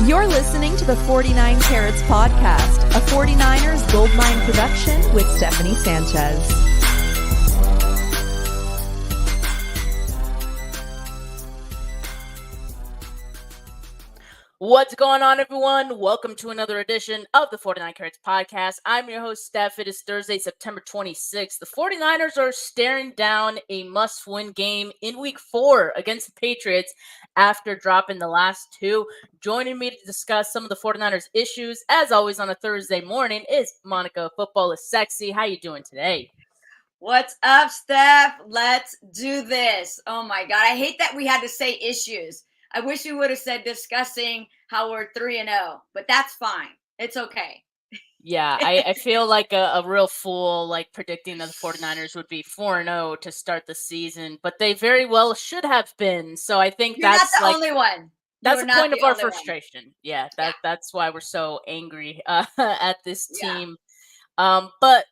You're listening to the 49 Carats podcast, a 49ers Goldmine production with Stephanie Sanchez. What's going on, everyone? Welcome to another edition of the 49 Carats podcast. I'm your host, Steph. It is Thursday, September 26th. The 49ers are staring down a must-win game in Week 4 against the Patriots after dropping the last two. Joining me to discuss some of the 49ers issues, as always on a Thursday morning, is Monica. Football is sexy. How you doing today? What's up, Steph? Let's do this. Oh, my God. I hate that we had to say issues. I wish we would have said discussing how we're 3-0, but that's fine. It's okay. Yeah, I feel like a real fool, like predicting that the 49ers would be 4-0 to start the season, but they very well should have been. So I think You're that's not the like only one. that's You're the point not of the our only one. frustration. Yeah, that's why we're so angry at this Yeah. team. But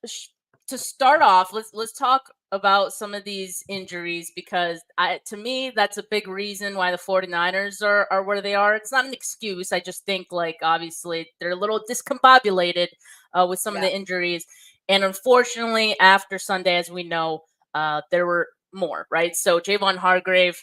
to start off, let's talk about some of these injuries because to me that's a big reason why the 49ers are where they are. It's not an excuse. I just think like obviously they're a little discombobulated with some of the injuries, and unfortunately after Sunday, as we know, there were more, right? So Javon Hargrave,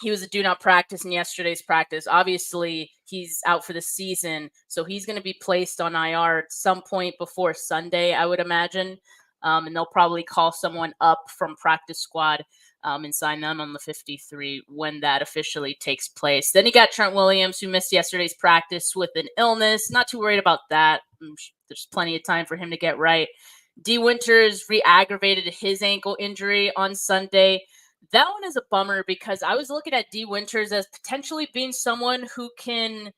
he was a do not practice in yesterday's practice. Obviously, he's out for the season, so he's going to be placed on IR at some point before Sunday, I would imagine. And they'll probably call someone up from practice squad and sign them on the 53 when that officially takes place. Then you got Trent Williams, who missed yesterday's practice with an illness. Not too worried about that. There's plenty of time for him to get right. D. Winters re-aggravated his ankle injury on Sunday. That one is a bummer because I was looking at D. Winters as potentially being someone who can,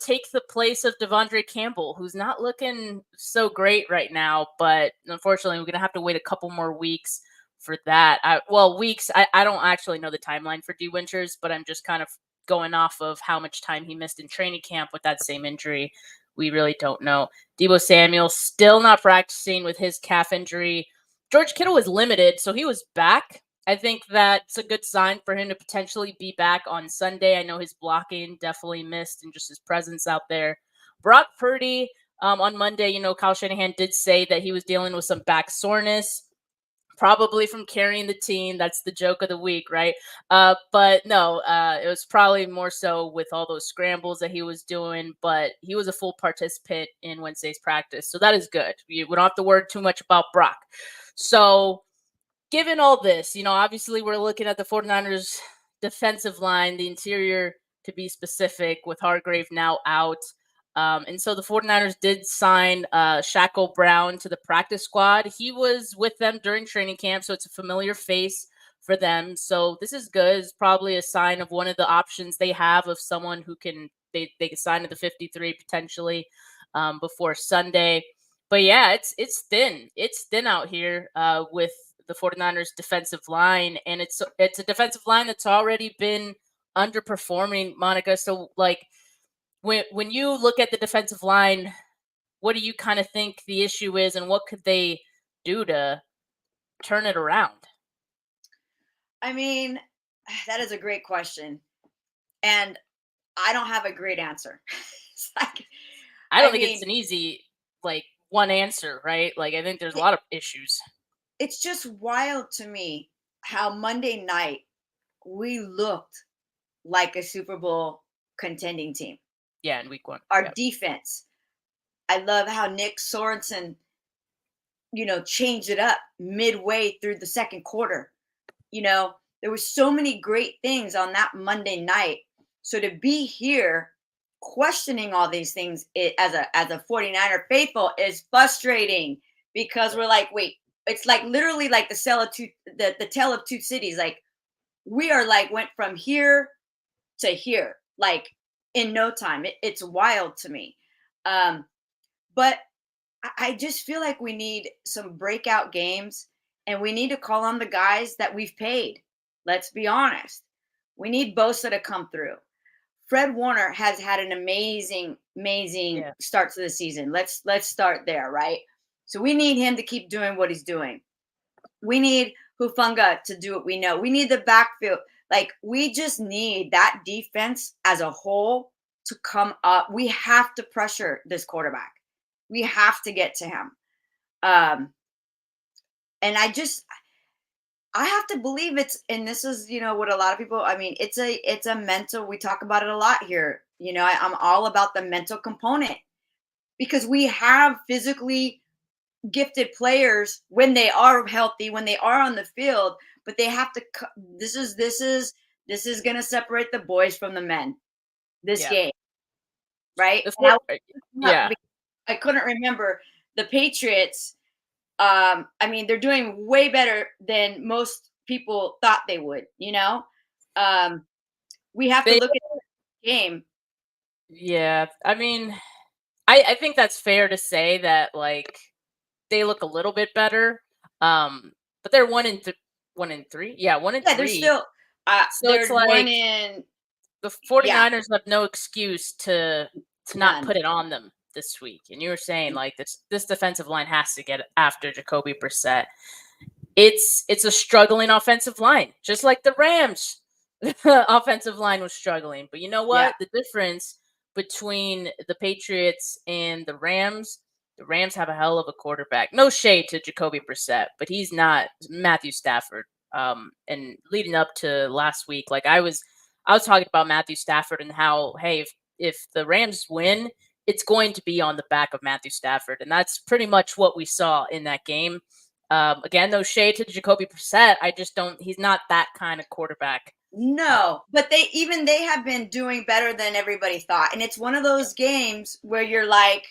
take the place of Devondre Campbell, who's not looking so great right now. But unfortunately, we're going to have to wait a couple more weeks for that. Weeks. I don't actually know the timeline for D. Winters, but I'm just kind of going off of how much time he missed in training camp with that same injury. We really don't know. Deebo Samuel still not practicing with his calf injury. George Kittle was limited, so he was back. I think that's a good sign for him to potentially be back on Sunday. I know his blocking definitely missed and just his presence out there. Brock Purdy on Monday, Kyle Shanahan did say that he was dealing with some back soreness, probably from carrying the team. That's the joke of the week, right? But no, it was probably more so with all those scrambles that he was doing, but he was a full participant in Wednesday's practice. So that is good. We don't have to worry too much about Brock. So given all this, obviously we're looking at the 49ers defensive line, the interior to be specific, with Hargrave now out. And so the 49ers did sign Shaquille Brown to the practice squad. He was with them during training camp, so it's a familiar face for them. So this is good. It's probably a sign of one of the options they have of someone who they can sign to the 53 potentially before Sunday. But yeah, it's thin. It's thin out here with the 49ers defensive line, and it's a defensive line that's already been underperforming, Monica. So like when you look at the defensive line, what do you kind of think the issue is, and what could they do to turn it around? I mean, that is a great question, and I don't have a great answer. I don't think it's an easy one answer, right? Like I think there's a lot of issues. It's just wild to me how Monday night we looked like a Super Bowl contending team. Yeah, in week 1. Our defense. I love how Nick Sorensen, changed it up midway through the second quarter. There were so many great things on that Monday night. So to be here questioning all these things as a 49er faithful is frustrating because we're like, wait, it's like literally like the tale of two cities. Like we are like went from here to here, like in no time. It's wild to me. But I just feel like we need some breakout games, and we need to call on the guys that we've paid. Let's be honest. We need Bosa to come through. Fred Warner has had an amazing start to the season. Let's start there, right? So we need him to keep doing what he's doing. We need Hufanga to do what we know. We need the backfield. Like, we just need that defense as a whole to come up. We have to pressure this quarterback. We have to get to him. And I have to believe and this is, what a lot of people, I mean, it's a mental, we talk about it a lot here. I'm all about the mental component because we have physically gifted players when they are healthy, when they are on the field, but they have to, this is going to separate the boys from the men, this game. Right. I couldn't remember the Patriots. I mean, they're doing way better than most people thought they would, we have to look at the game. Yeah. I mean, I think that's fair to say that, like, they look a little bit better. But they're 1-3. Yeah, 1-3. Yeah, they're still, so they're it's like the 49ers have no excuse to not put it on them this week. And you were saying, like, this defensive line has to get after Jacoby Brissett. It's a struggling offensive line, just like the Rams offensive line was struggling. But you know what? The difference between the Patriots and the Rams have a hell of a quarterback. No shade to Jacoby Brissett, but he's not Matthew Stafford. And leading up to last week, like I was talking about Matthew Stafford and how, hey, if the Rams win, it's going to be on the back of Matthew Stafford. And that's pretty much what we saw in that game. Again, no shade to Jacoby Brissett. He's not that kind of quarterback. No, but they have been doing better than everybody thought. And it's one of those games where you're like,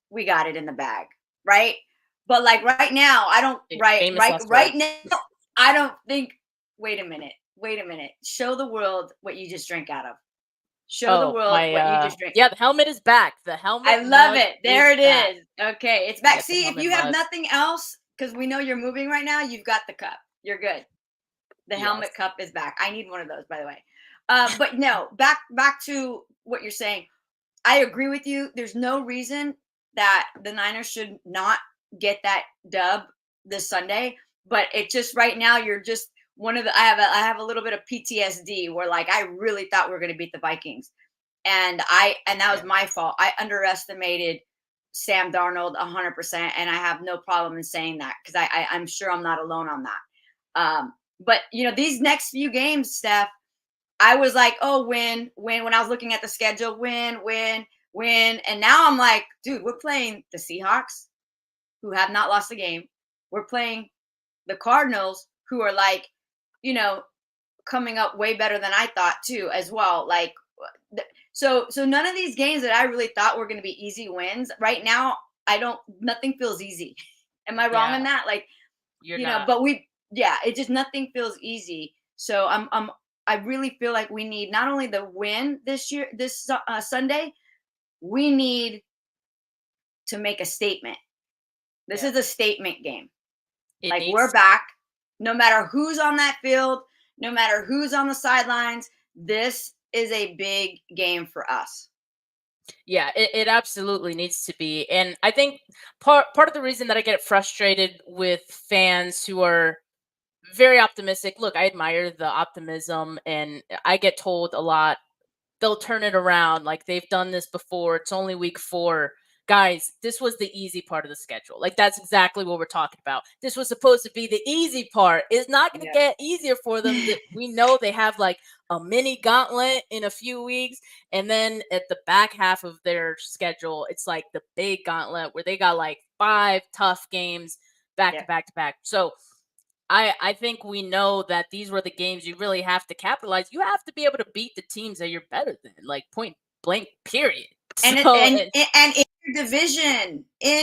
we got it in the bag, right? But like right now, I don't think, wait a minute. Show the world what you just drank out of. Show the world what you just drank. Yeah, the helmet is back. The helmet. I love it. There it is. Okay, it's back. See, if you have mug. nothing else, because we know you're moving right now, you've got the cup. You're good. The helmet cup is back. I need one of those, by the way. But no, back to what you're saying. I agree with you. There's no reason that the Niners should not get that dub this Sunday. But it just right now, you're just one of the. I have a little bit of PTSD where like I really thought we were going to beat the Vikings, and that was my fault. I underestimated Sam Darnold 100%, and I have no problem in saying that because I'm sure I'm not alone on that. But these next few games, Steph, I was like, oh, win. When I was looking at the schedule, win. And now I'm like, dude, we're playing the Seahawks, who have not lost a game. We're playing the Cardinals, who are like, coming up way better than I thought too, as well. Like, so none of these games that I really thought were going to be easy wins right now, nothing feels easy. Am I wrong in that? Like, you're not. But it just nothing feels easy. So I really feel like we need not only the win this Sunday, we need to make a statement. This is a statement game. We're back. No matter who's on that field, no matter who's on the sidelines, this is a big game for us. Yeah, it absolutely needs to be. And I think part of the reason that I get frustrated with fans who are very optimistic. Look, I admire the optimism, and I get told a lot, they'll turn it around. Like, they've done this before. It's only week 4. Guys, this was the easy part of the schedule. Like, that's exactly what we're talking about. This was supposed to be the easy part. It's not going to get easier for them. We know they have like a mini gauntlet in a few weeks. And then at the back half of their schedule, it's like the big gauntlet where they got like 5 tough games back to back to back. So I think we know that these were the games you really have to capitalize. You have to be able to beat the teams that you're better than, like, point blank, period. And in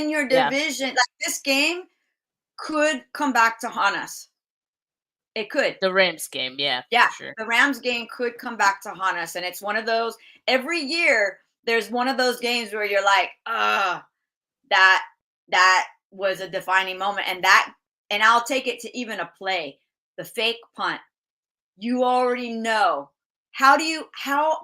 your division, like, this game could come back to haunt us. It could. The Rams game, yeah, sure. The Rams game could come back to haunt us, and it's one of those. Every year, there's one of those games where you're like, that was a defining moment, and I'll take it to even a play, the fake punt. You already know. How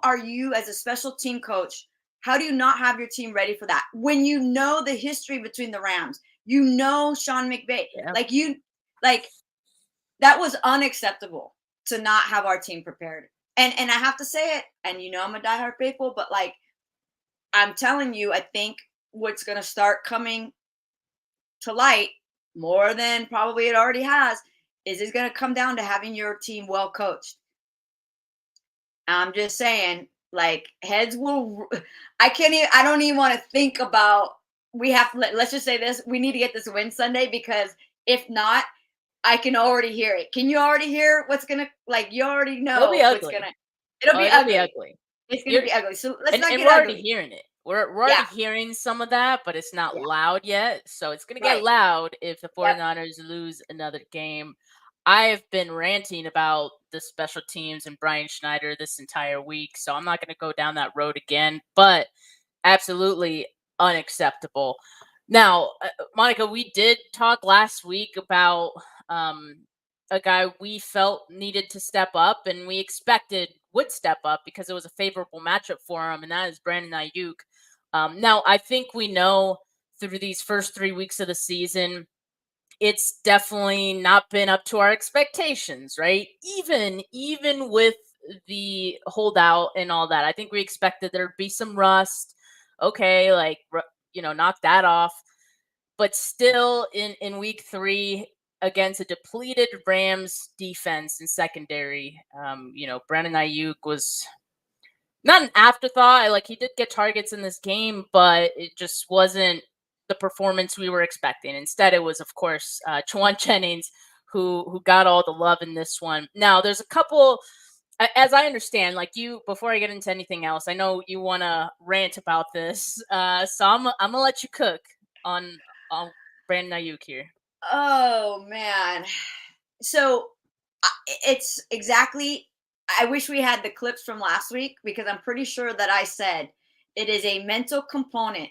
are you as a special team coach? How do you not have your team ready for that? When you know the history between the Rams, Sean McVay, that was unacceptable to not have our team prepared. And I have to say it, and I'm a diehard faithful, but like I'm telling you, I think what's going to start coming to light more than probably it already has is it's going to come down to having your team well coached. I'm just saying, like heads will. I can't even. I don't even want to think about. We have to. Let's just say this. We need to get this win Sunday, because if not, I can already hear it. Can you already hear what's gonna, like, you already It'll be know what's ugly. gonna, it'll be It'll be ugly. ugly. It's gonna You're be ugly. So let's not and get we're already ugly. hearing it. We're Yeah, already hearing some of that, but it's not yeah, loud yet. So it's gonna get right. loud if the Yep. 49ers lose another game. I have been ranting about the special teams and Brian Schneider this entire week, so I'm not gonna go down that road again, but absolutely unacceptable. Now, Monica, we did talk last week about um, a guy we felt needed to step up and we expected would step up because it was a favorable matchup for him, and that is Brandon Ayuk. Now, I think we know through these first 3 weeks of the season, it's definitely not been up to our expectations, right? Even with the holdout and all that, I think we expected there'd be some rust. Okay, like knock that off. But still, in week 3 against a depleted Rams defense and secondary, Brandon Ayuk was not an afterthought. Like, he did get targets in this game, but it just wasn't the performance we were expecting. Instead, it was, of course, Juwan Jennings who got all the love in this one. Now, there's a couple, as I understand, like you. Before I get into anything else, I know you want to rant about this, so I'm gonna let you cook on Brandon Ayuk here. Oh man. So it's exactly. I wish we had the clips from last week, because I'm pretty sure that I said it is a mental component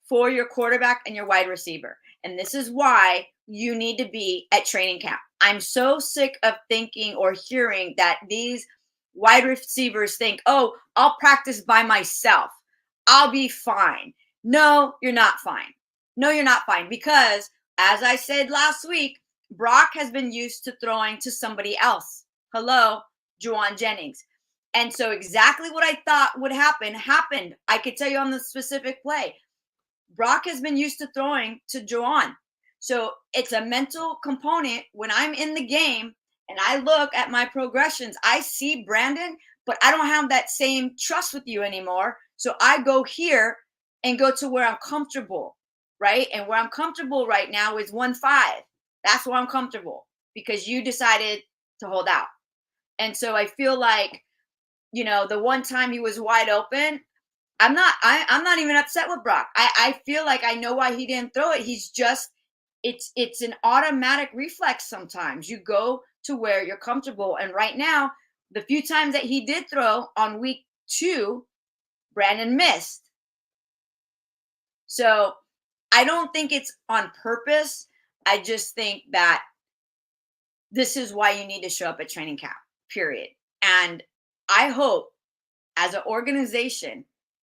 for your quarterback and your wide receiver. And this is why you need to be at training camp. I'm so sick of thinking or hearing that these wide receivers think, oh, I'll practice by myself. I'll be fine. No, you're not fine. No, you're not fine. Because, as I said last week, Brock has been used to throwing to somebody else. Hello, Juwan Jennings. And so exactly what I thought would happen happened. I could tell you on the specific play. Brock has been used to throwing to Juwan. So it's a mental component. When I'm in the game and I look at my progressions, I see Brandon, but I don't have that same trust with you anymore. So I go here and go to where I'm comfortable, right? And where I'm comfortable right now is 1-5. That's where I'm comfortable, because you decided to hold out. And so I feel like, the one time he was wide open, I'm not even upset with Brock. I feel like I know why he didn't throw it. He's just, it's an automatic reflex sometimes. You go to where you're comfortable. And right now, the few times that he did throw on week 2, Brandon missed. So I don't think it's on purpose. I just think that this is why you need to show up at training camp, period. And I hope, as an organization,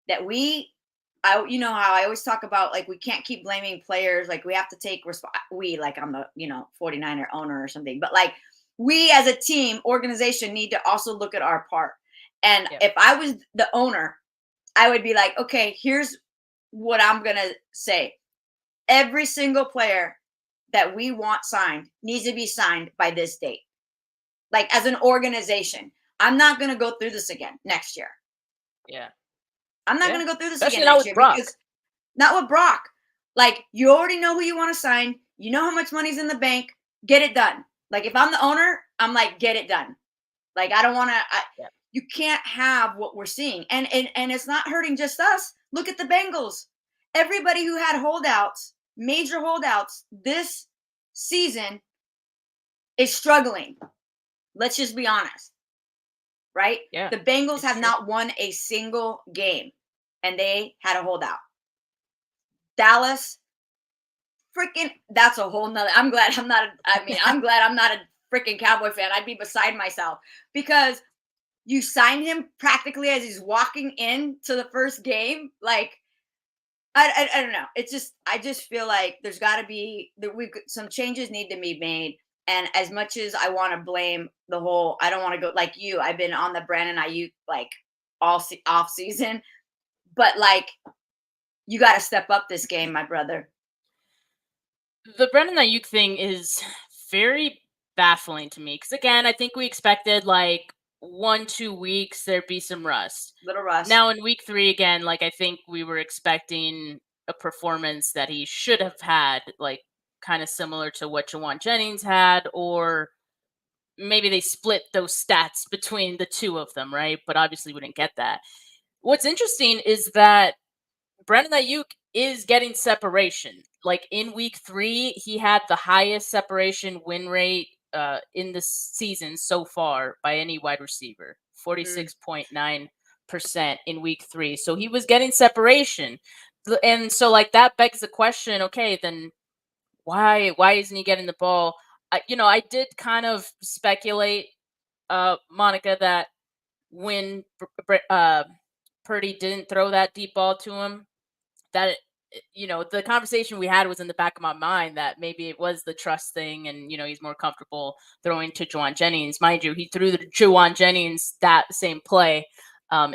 that how I always talk about, like, we can't keep blaming players. Like, we have to take like I'm the 49er owner or something, but like, we as a team organization need to also look at our part. And Yeah. if I was the owner, I would be like, okay, here's what I'm gonna say. Every single player that we want signed needs to be signed by this date. Like, as an organization, I'm not gonna go through this again next year. Yeah. I'm not Yeah. going to go through this Especially again not next with year, Brock. because not with Brock. Like, you already know who you want to sign. You know how much money's in the bank. Get it done. Like, if I'm the owner, I'm like, get it done. Like, I don't want to. Yeah. You can't have what we're seeing, and it's not hurting just us. Look at the Bengals. Everybody who had holdouts, major holdouts this season, is struggling. Let's just be honest, right? Yeah. The Bengals It's have true. not won a single game, and they had a holdout. Dallas, freaking, that's a whole nother. I'm glad I'm not a freaking Cowboy fan. I'd be beside myself, because you signed him practically as he's walking into the first game. Like, I don't know. It's just, I just feel like there's got to be, some changes need to be made. And as much as I want to blame the whole, I don't want to go like you. I've been on the Brandon Ayuk like all off season, but like you got to step up this game, my brother. The Brandon Ayuk thing is very baffling to me because again, I think we expected like 1-2 weeks there'd be some rust. Little rust. Now in week 3 again, like I think we were expecting a performance that he should have had, like kind of similar to what Juwan Jennings had, or maybe they split those stats between the two of them, right? But obviously we didn't get that. What's interesting is that Brandon Ayuk is getting separation. Like in week 3, he had the highest separation win rate in the season so far by any wide receiver, 46.9% in week 3. So he was getting separation. And so like that begs the question, okay, then why isn't he getting the ball? I did kind of speculate, Monica, that when Purdy didn't throw that deep ball to him, that the conversation we had was in the back of my mind that maybe it was the trust thing, and he's more comfortable throwing to Juwan Jennings. Mind you, he threw the Juwan Jennings that same play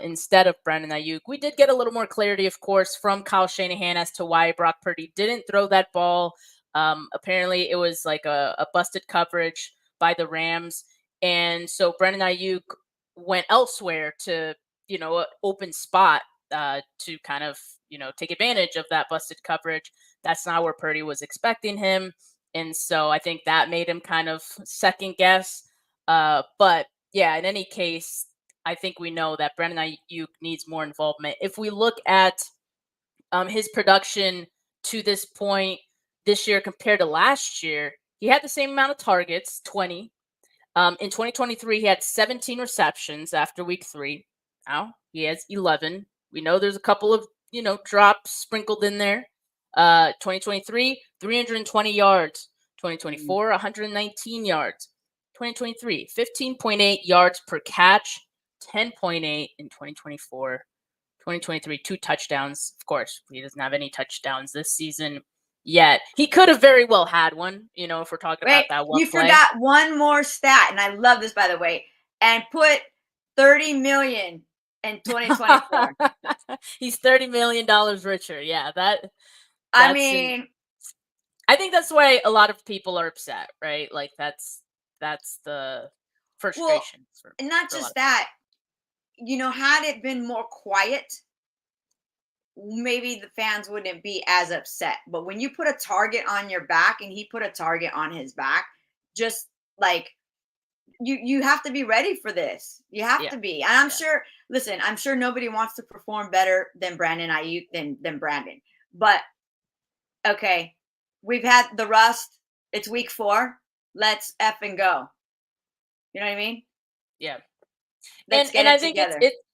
instead of Brandon Ayuk. We did get a little more clarity, of course, from Kyle Shanahan as to why Brock Purdy didn't throw that ball. Apparently, it was like a busted coverage by the Rams, and so Brandon Ayuk went elsewhere to an open spot to kind of take advantage of that busted coverage. That's not where Purdy was expecting him, and so I think that made him kind of second guess. But yeah, in any case, I think we know that Brandon Ayuk needs more involvement. If we look at his production to this point this year compared to last year, he had the same amount of targets, 20. In 2023, he had 17 receptions after week 3. Now he has 11. We know there's a couple of drops sprinkled in there. 2023, 320 yards. 2024, 119 yards. 2023, 15.8 yards per catch, 10.8 in 2024. 2023, 2 touchdowns. Of course, he doesn't have any touchdowns this season yet. He could have very well had one, if we're talking about that one you play. forgot one more stat, and I love this, by the way, and put $30 million in 2024. He's $30 million richer. Yeah, I mean, I think that's why a lot of people are upset, right? Like that's the frustration. And not just that, had it been more quiet, maybe the fans wouldn't be as upset. But when you put a target on your back, and he put a target on his back, just like you have to be ready for this. You have to be. And I'm sure, listen, I'm sure nobody wants to perform better than Brandon Ayuk than Brandon. But okay, we've had the rust. It's week 4. Let's effing go. You know what I mean? Yeah. And I think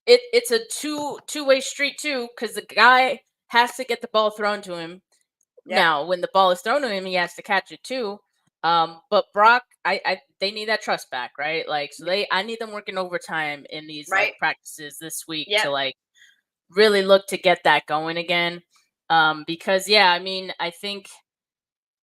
it's a two-way street too, because the guy has to get the ball thrown to him. Yep. Now, when the ball is thrown to him, he has to catch it too. But Brock, they need that trust back, right? Like, so I need them working overtime in these like practices this week to like really look to get that going again. Because I mean, I think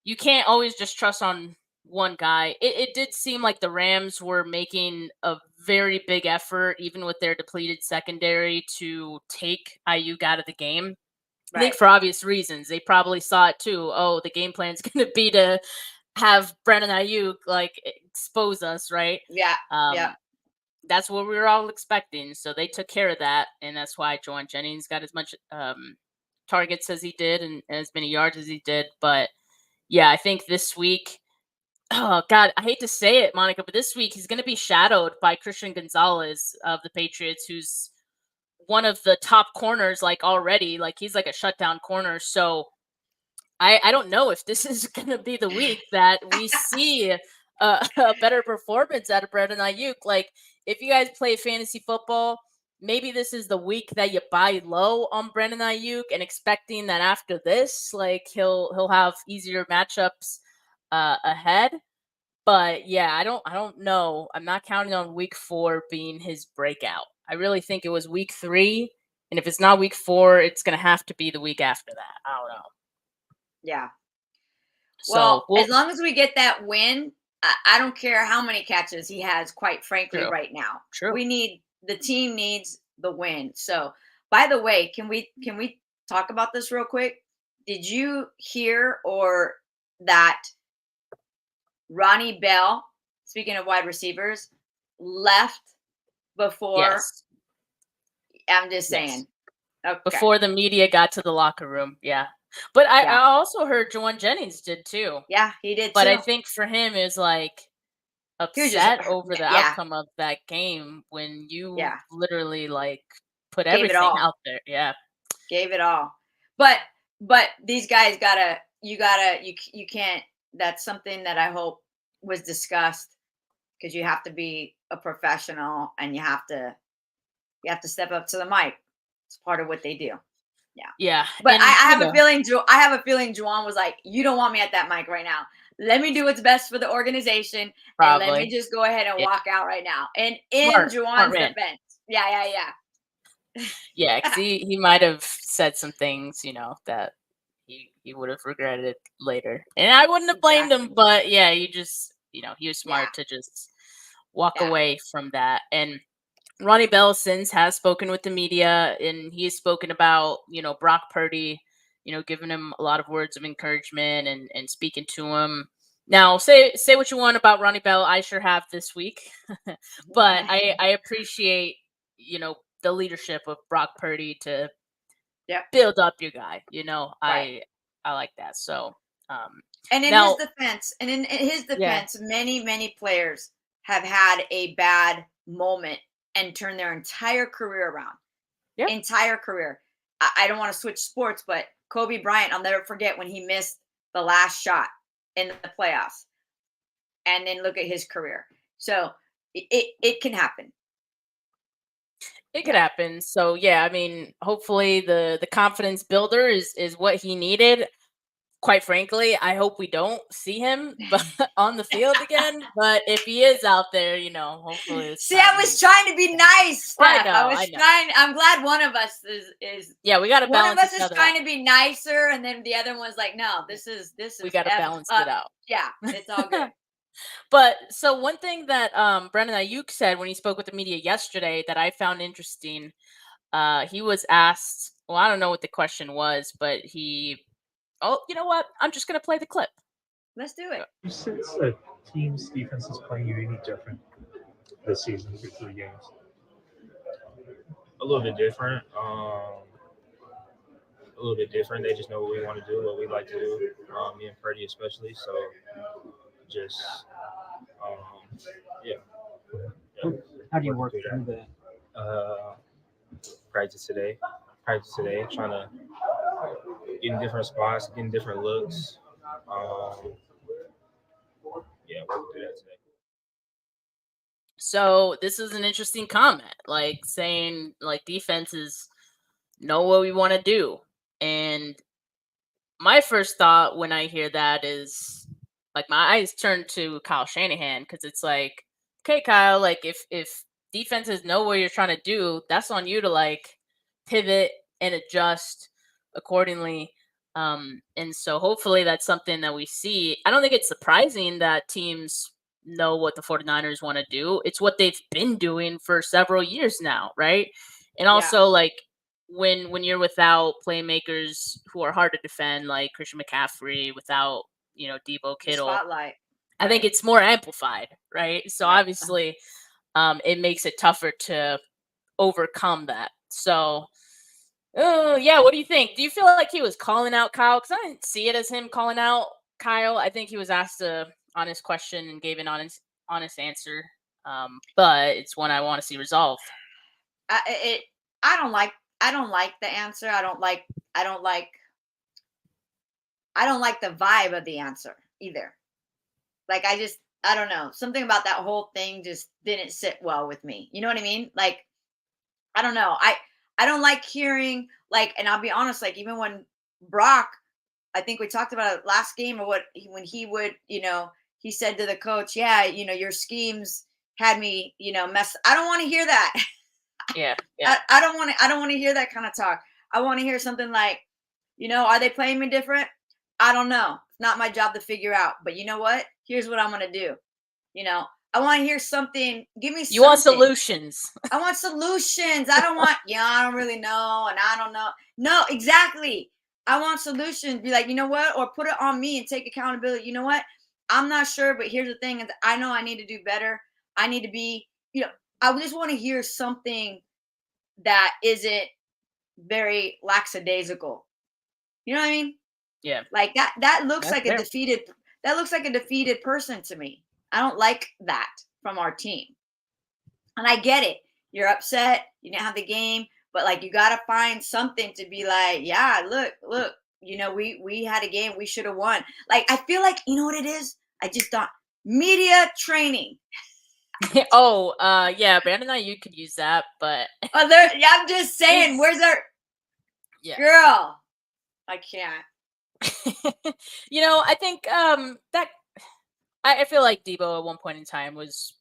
you can't always just trust on one guy. It did seem like the Rams were making a very big effort, even with their depleted secondary, to take Ayuk out of the game. I think for obvious reasons. They probably saw it too. Oh, the game plan is going to be to have Brandon Ayuk like expose us, right? Yeah. That's what we were all expecting. So they took care of that, and that's why Juwan Jennings got as much targets as he did and as many yards as he did. But yeah, I think this week, oh God, I hate to say it, Monica, but this week he's going to be shadowed by Christian Gonzalez of the Patriots, who's one of the top corners, like already, like he's like a shutdown corner. So I don't know if this is going to be the week that we see a better performance out of Brandon Ayuk. Like, if you guys play fantasy football, maybe this is the week that you buy low on Brandon Ayuk and expecting that after this, like he'll have easier matchups ahead. But yeah, I don't know. I'm not counting on week 4 being his breakout. I really think it was week 3, and if it's not week 4, it's gonna have to be the week after that. I don't know. Yeah. So well, as long as we get that win I don't care how many catches he has, quite frankly, True. right now. True. The team needs the win. So, by the way, can we talk about this real quick? Did you hear or that Ronnie Bell, speaking of wide receivers, left before? Yes. I'm just Yes. saying. Okay. Before the media got to the locker room. Yeah. But I Yeah. also heard Juwan Jennings did too. Yeah, he did But I too. think for him is like He was just upset over the yeah, outcome of that game when you yeah. literally like put Gave it everything all. out there. Yeah. Gave it all. But these guys you can't, that's something that I hope was discussed, because you have to be a professional and you have to step up to the mic. It's part of what they do. Yeah. Yeah. But And I have you a know, feeling Juwan was like, you don't want me at that mic right now. Let me do what's best for the organization and let me probably. just go ahead and Yeah. walk out right now. And in Smart Juwan's man. defense. Yeah. Yeah, because he might have said some things, that he would have regretted later. And I wouldn't have blamed him, Exactly. but yeah, he just, he was Yeah. smart to just walk Yeah. away from that. And Ronnie Bell since has spoken with the media, and he has spoken about, Brock Purdy, giving him a lot of words of encouragement and speaking to him. Now, say what you want about Ronnie Bell. I sure have this week, but I appreciate, the leadership of Brock Purdy to Yep. build up your guy. Right. I like that. So, And in now, his yeah, defense, many players have had a bad moment and turned their entire career around. yeah, Entire career. I don't want to switch sports, but Kobe Bryant, I'll never forget when he missed the last shot in the playoffs. And then look at his career. So it can happen. it could Yeah. happen. So yeah, I mean, hopefully the confidence builder is what he needed. Quite frankly, I hope we don't see him on the field again. But if he is out there, hopefully this See, I time was trying to be nice, Steph. I know. I'm glad one of us is Yeah, we got to one of balance us each is other trying out. to be nicer, and then the other one's like, no, this is We got to effed balance up. it out. Yeah, it's all good. But so one thing that Brendan Ayuk said when he spoke with the media yesterday that I found interesting, he was asked, well, I don't know what the question was, but oh, you know what? I'm just going to play the clip. Let's do it. You sense the team's defense is playing you any different this season through 3 games? A little bit different. A little bit different. They just know what we want to do, what we like to do. Me and Purdy especially. So just yeah. How do you work through that? Practice today. Trying to get in different spots, getting different looks. Work through that today. So this is an interesting comment, like saying like defenses know what we want to do. And my first thought when I hear that is like my eyes turn to Kyle Shanahan, because it's like, okay, Kyle, like if defenses know what you're trying to do, that's on you to like pivot and adjust accordingly. And so hopefully that's something that we see. I don't think it's surprising that teams know what the 49ers want to do. It's what they've been doing for several years now, right? And also like when you're without playmakers who are hard to defend, like Christian McCaffrey, without Debo Kittle, Spotlight. I think it's more amplified, right? So Right. obviously, it makes it tougher to overcome that. So, yeah, what do you think? Do you feel like he was calling out Kyle? Because I didn't see it as him calling out Kyle. I think he was asked a honest question and gave an honest answer. But it's one I want to see resolved. I don't like the answer. I don't like the vibe of the answer either. Like I don't know. Something about that whole thing just didn't sit well with me. You know what I mean? Like, I don't know. I don't like hearing, like, and I'll be honest, like even when Brock, I think we talked about it last game, or when he would, he said to the coach, yeah, your schemes had me, mess. I don't want to hear that. Yeah. I don't want to hear that kind of talk. I want to hear something like, are they playing me different? I don't know. It's not my job to figure out. But you know what? Here's what I'm going to do. I want to hear something. Give me You want something. solutions. I want solutions. I don't want, I don't really know, and I don't know. No, exactly. I want solutions. Be like, you know what? Or put it on me and take accountability. You know what? I'm not sure, but here's the thing. I know I need to do better. I need to be, I just want to hear something that isn't very lackadaisical. You know what I mean? Yeah. Like that looks That's like fair. a defeated person to me. I don't like that from our team. And I get it. You're upset. You didn't have the game, but like you got to find something to be like, yeah, look, we had a game. We should have won. Like I feel like, you know what it is? I just thought media training. Oh, yeah, Brandon and you could use that, but I'm just saying, where's our girl? I can't. I think that I feel like Debo at one point in time was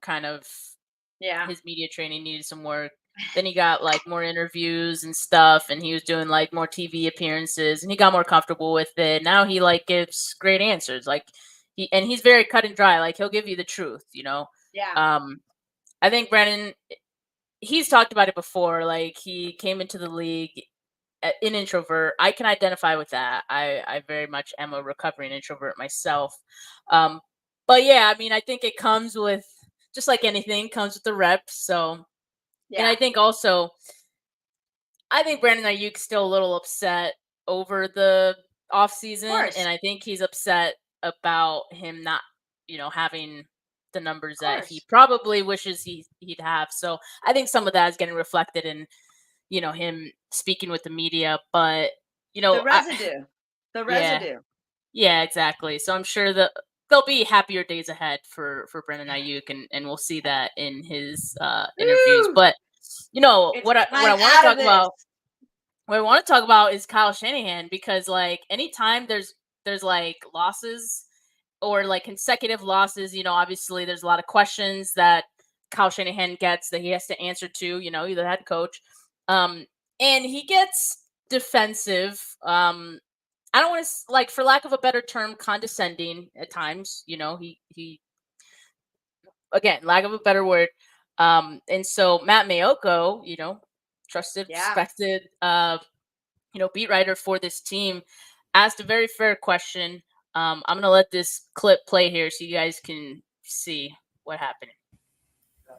kind of his media training needed some work. Then he got like more interviews and stuff, and he was doing like more TV appearances, and he got more comfortable with it. Now he like gives great answers, like he's very cut and dry. Like he'll give you the truth, Yeah. I think Brandon, he's talked about it before. Like he came into the league an introvert. I can identify with that. I very much am a recovering introvert myself. But yeah, I mean, I think it comes with, just like anything, comes with the reps. So, and I think also, I think Brandon Ayuk's still a little upset over the offseason, and I think he's upset about him not, having the numbers that he probably wishes he'd have. So I think some of that is getting reflected in, him speaking with the media, but the residue. Yeah, exactly. So I'm sure that there'll be happier days ahead for Brandon Ayuk, and we'll see that in his interviews. But what I want to talk about, what I want to talk about is Kyle Shanahan, because like anytime there's like losses or like consecutive losses, obviously there's a lot of questions that Kyle Shanahan gets that he has to answer to, you're the head coach. And he gets defensive. I don't want to, like, for lack of a better term, condescending at times. He again, lack of a better word. And so Matt Mayoko, trusted, respected, beat writer for this team, asked a very fair question. I'm gonna let this clip play here so you guys can see what happened.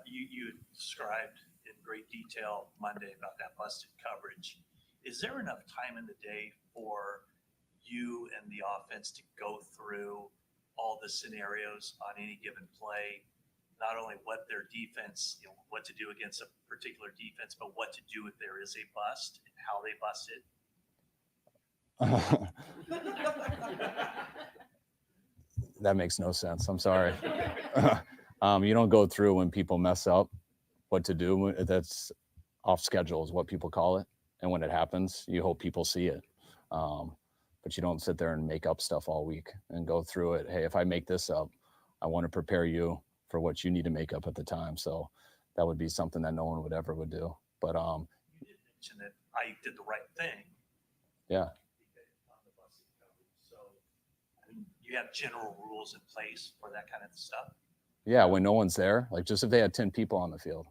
You described in great detail Monday about that busted coverage. Is there enough time in the day for you and the offense to go through all the scenarios on any given play, not only what their defense, what to do against a particular defense, but what to do if there is a bust and how they bust it? That makes no sense. I'm sorry. You don't go through when people mess up what to do. That's off schedule is what people call it. And when it happens, you hope people see it. But you don't sit there and make up stuff all week and go through it. Hey, if I make this up, I want to prepare you for what you need to make up at the time. So that would be something that no one would ever would do. But you did mention that I did the right thing. Yeah. So you have general rules in place for that kind of stuff. Yeah, when no one's there, like just if they had 10 people on the field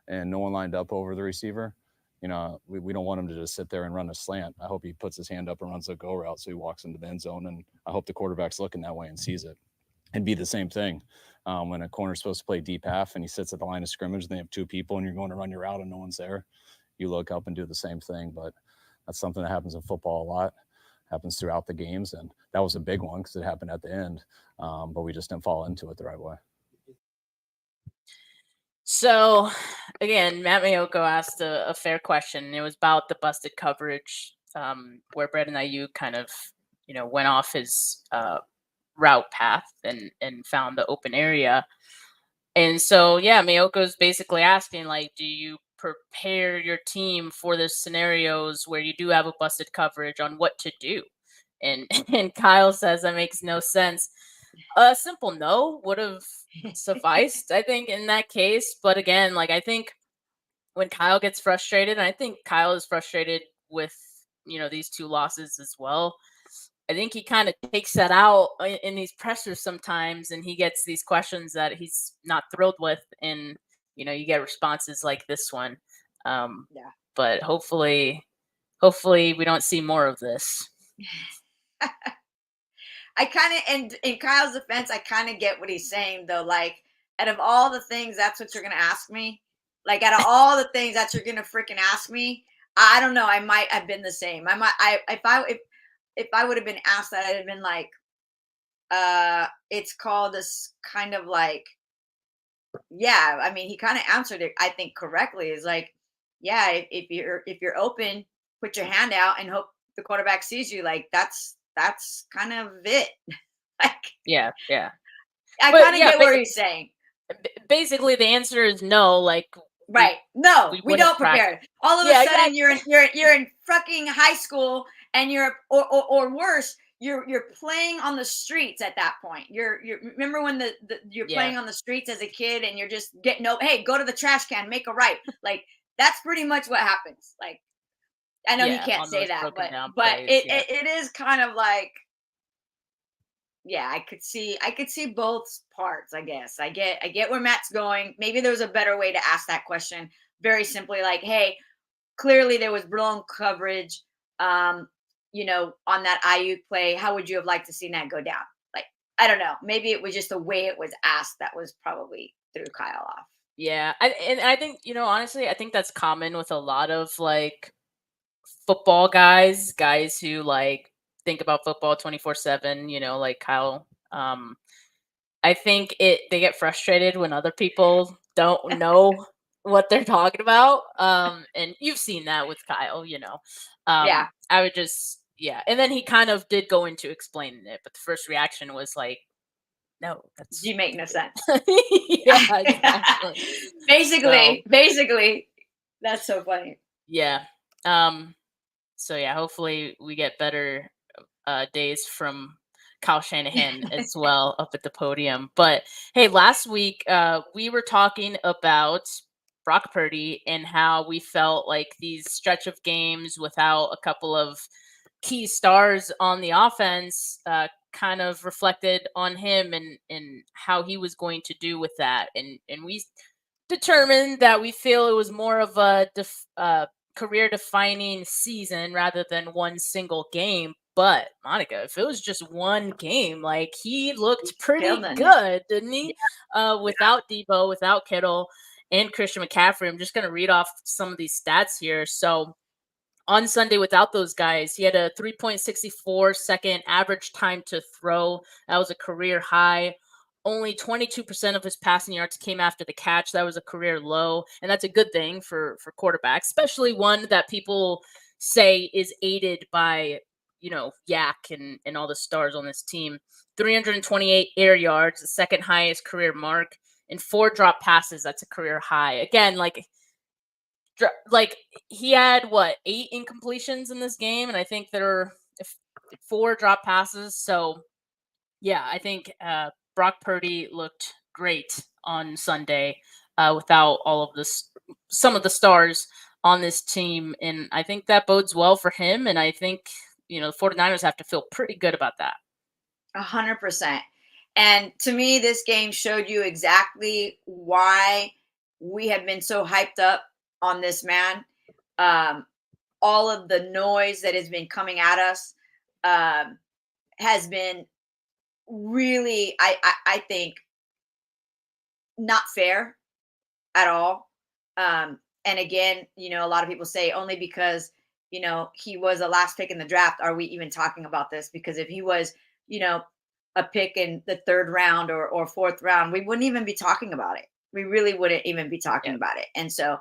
and no one lined up over the receiver, we don't want him to just sit there and run a slant. I hope he puts his hand up and runs a go route so he walks into the end zone, and I hope the quarterback's looking that way and sees it. It'd be the same thing when a corner's supposed to play deep half and he sits at the line of scrimmage and they have two people and you're going to run your route and no one's there. You look up and do the same thing, but that's something that happens in football a lot. Happens throughout the games, and that was a big one because it happened at the end, but we just didn't fall into it the right way. So, again, Matt Mayoko asked a fair question. It was about the busted coverage, where Brandon Ayuk kind of, went off his route path and found the open area. And so, yeah, Mayoko's basically asking, like, do you prepare your team for the scenarios where you do have a busted coverage on what to do? And Kyle says that makes no sense. A simple no would have sufficed, I think, in that case. But again, like, I think when Kyle gets frustrated, and I think Kyle is frustrated with, these two losses as well, I think he kind of takes that out in these pressers sometimes, and he gets these questions that he's not thrilled with, and you get responses like this one. Yeah. But hopefully we don't see more of this. I kind of, and in Kyle's defense, I kind of get what he's saying though. Like, out of all the things, that's what you're gonna ask me. Like, out of all the things that you're gonna freaking ask me, I don't know. I might have been the same. I might. If I would have been asked that, I'd have been like, it's called this kind of like, yeah. I mean, he kind of answered it, I think, correctly. Is like, yeah, if you're open, put your hand out and hope the quarterback sees you. Like, that's kind of it. Like, Yeah. I But, kind of yeah, get what he's saying. Basically, the answer is no. Like, Right. No, we wouldn't don't prepare. All of a Yeah, sudden you're in fucking high school and you're or worse, you're playing on the streets at that point. You're remember when you're Yeah. playing on the streets as a kid and you're just getting hey, go to the trash can, make a right. Like, that's pretty much what happens. Like, I know he Yeah, can't on say those that, broken but down but plays, yeah. it is kind of like, yeah, I could see both parts, I guess. I get where Matt's going. Maybe there's a better way to ask that question. Very simply, like, hey, clearly there was blown coverage, on that Ayuk play. How would you have liked to see that go down? Like, I don't know. Maybe it was just the way it was asked that was probably threw Kyle off. Yeah, and I think honestly, I think that's common with a lot of like football guys who like think about football 24/7. Like Kyle. I think they get frustrated when other people don't know what they're talking about. And you've seen that with Kyle. Yeah. I would just and then he kind of did go into explaining it, but the first reaction was like, no, that's You make no sense. yeah, exactly. Basically, that's so funny. Yeah. So yeah, hopefully we get better days from Kyle Shanahan as well up at the podium. But hey, last week we were talking about Brock Purdy and how we felt like these stretch of games without a couple of key stars on the offense kind of reflected on him and how he was going to do with that. And we determined that we feel it was more of a career-defining season rather than one single game. But Monica, if it was just one game, like he looked pretty good, didn't he? Yeah. Without Debo, without Kittle, and Christian McCaffrey. I'm just going to read off some of these stats here. So on Sunday, without those guys, he had a 3.64 second average time to throw. That was a career high. Only 22% of his passing yards came after the catch. That was a career low. And that's a good thing for quarterbacks, especially one that people say is aided by, Yak and all the stars on this team. 328 air yards, the second highest career mark, and 4 drop passes. That's a career high. Again, like he had 8 incompletions in this game, and I think there were 4 drop passes. So yeah, I think Brock Purdy looked great on Sunday without all of some of the stars on this team, and I think that bodes well for him. And I think the 49ers have to feel pretty good about that. 100%. And to me, this game showed you exactly why we have been so hyped up on this man. All of the noise that has been coming at us has been really, I think, not fair at all. And again, a lot of people say only because, he was a last pick in the draft, are we even talking about this? Because if he was, a pick in the 3rd round or 4th round, we wouldn't even be talking about it. We really wouldn't even be talking about it. And so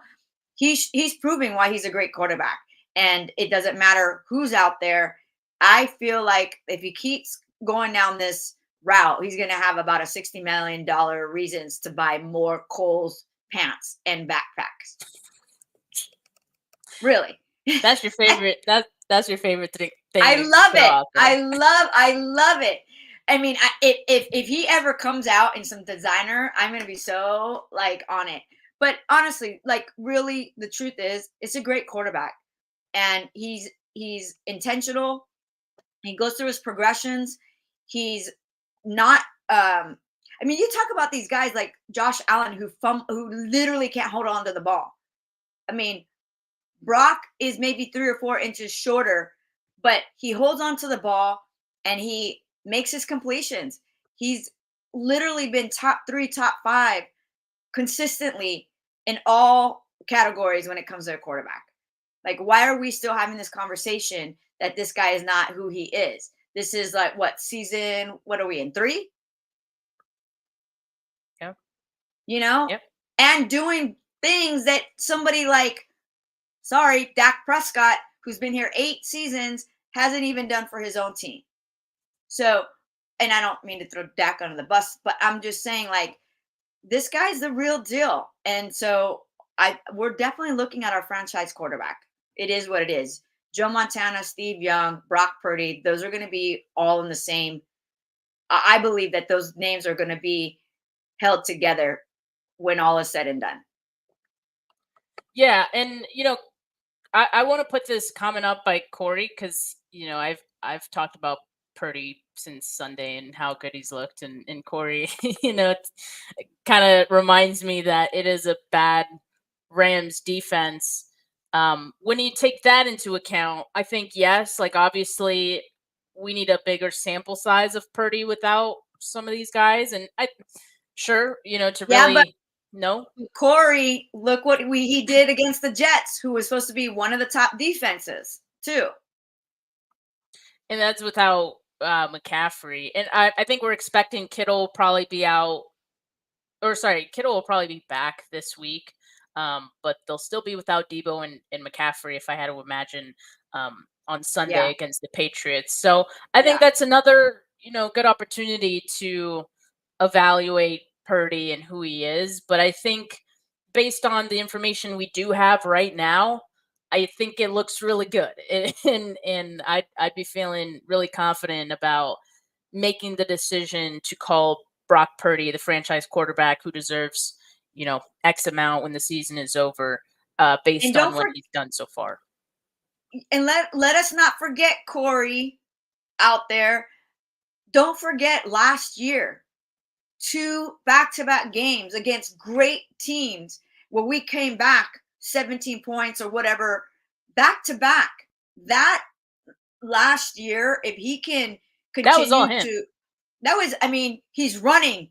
he's proving why he's a great quarterback. And it doesn't matter who's out there. I feel like if he keeps going down this route, he's going to have about a $60 million reasons to buy more Kohl's pants and backpacks. Really. That's your favorite. That's your favorite thing. I love it. I love it. I mean, if he ever comes out in some designer, I'm going to be so on it. But honestly, really, the truth is, it's a great quarterback, and he's intentional. He goes through his progressions. He's not. I mean, you talk about these guys like Josh Allen who literally can't hold on to the ball. I mean, Brock is maybe 3 or 4 inches shorter, but he holds on to the ball and he makes his completions. He's literally been top 3, top 5 consistently in all categories when it comes to a quarterback. Like, why are we still having this conversation that this guy is not who he is? This is like what season? What are we in, 3? Yeah. You know, Yep. and doing things that somebody like, sorry, Dak Prescott, who's been here 8 seasons, hasn't even done for his own team. So, and I don't mean to throw Dak under the bus, but I'm just saying, like, this guy's the real deal. And so we're definitely looking at our franchise quarterback. It is what it is. Joe Montana, Steve Young, Brock Purdy, those are going to be all in the same. I believe that those names are going to be held together when all is said and done. Yeah, and I want to put this comment up by Corey because I've talked about Purdy since Sunday and how good he's looked, and Corey, it kind of reminds me that it is a bad Rams defense. When you take that into account, I think yes, like obviously we need a bigger sample size of Purdy without some of these guys, and to really. But No, Corey, look what he did against the Jets, who was supposed to be one of the top defenses too. and that's without McCaffrey. And I think we're expecting Kittle will probably be out, Kittle will probably be back this week. But they'll still be without Debo and McCaffrey, if I had to imagine, on Sunday against the Patriots. So I think that's another, good opportunity to evaluate Purdy and who he is. But I think based on the information we do have right now, I think it looks really good. And I'd be feeling really confident about making the decision to call Brock Purdy the franchise quarterback who deserves, X amount when the season is over, based on what he's done so far. And let us not forget, Corey, out there, don't forget last year, 2 back-to-back games against great teams where we came back 17 points or whatever, back-to-back. That last year, if he can continue that was all him. He's running.